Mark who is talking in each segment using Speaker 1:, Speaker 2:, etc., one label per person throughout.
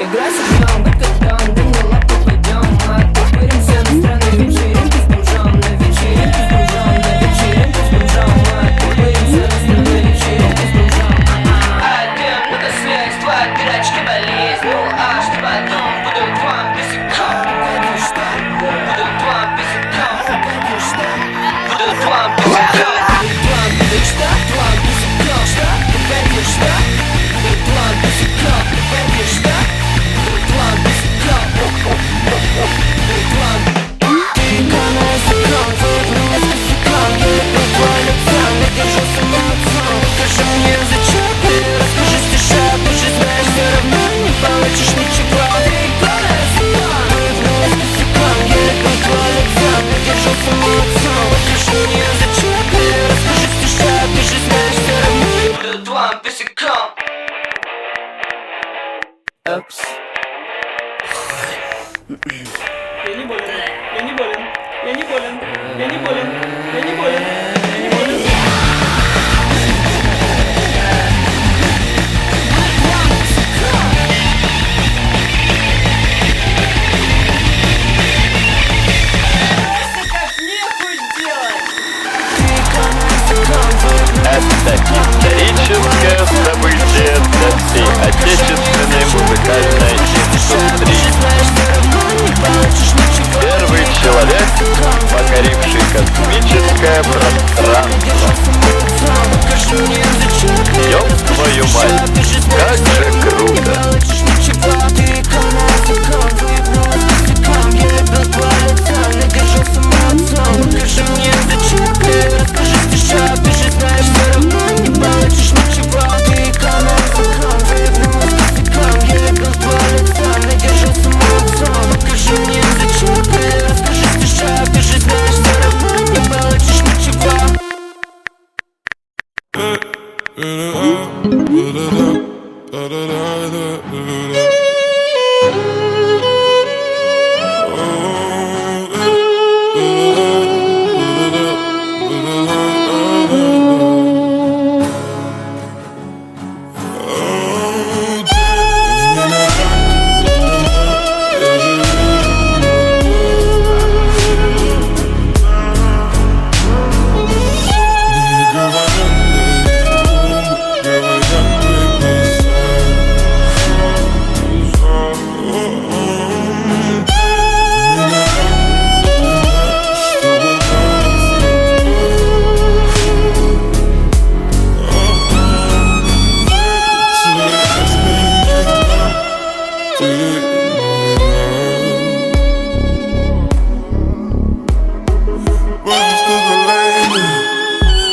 Speaker 1: Играй с огнем, будь котом, да не лапу пойдем. Мы отпыримся на странной вечеринке с бомжом. На вечеринке с бомжом, на вечеринке с бомжом. Мы отпыримся на странной вечеринке с бомжом. Один, ну-ка связь, твоя дырочка болезнь. Ну а что потом, буду твоим писяком. Буду твоим писяком. Буду твоим писяком. Буду что? Твоим писяком. Что? Ты пойдешь, что? Буду твоим писяком. Ты пойдешь, что?
Speaker 2: Я не болен, я не болен, я не болен, я не болен, я не болен, я не болен.
Speaker 3: музыкальной индустрии. Первый человек, покоривший космическое пространство. Ёб твою мать, как же круто!
Speaker 1: Покажи мне зачем ты, расскажи стишок, ты же знаешь, все равно не получишь ничего. Ты канал закон, выебнулась косяком, я лепил два лица, надержался молодцом. Покажи мне зачем ты, расскажи стишок, ты же знаешь, все равно не получишь ничего.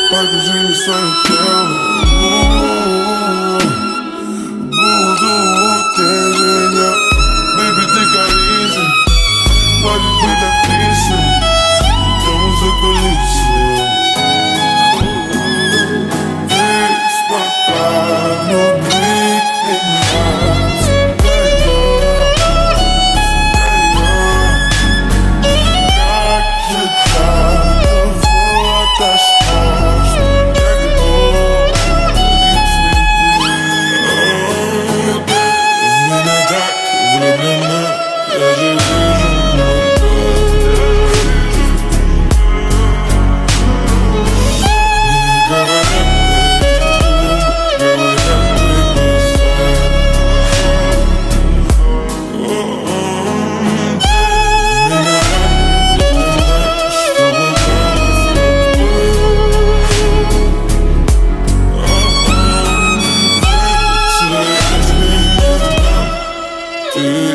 Speaker 4: Покажи мне свое тело, буду утешения. Baby, ты корейцы, хватит быть актрисой, дома за кулисами. Здесь пока внутри меня как же так его отошло, что ты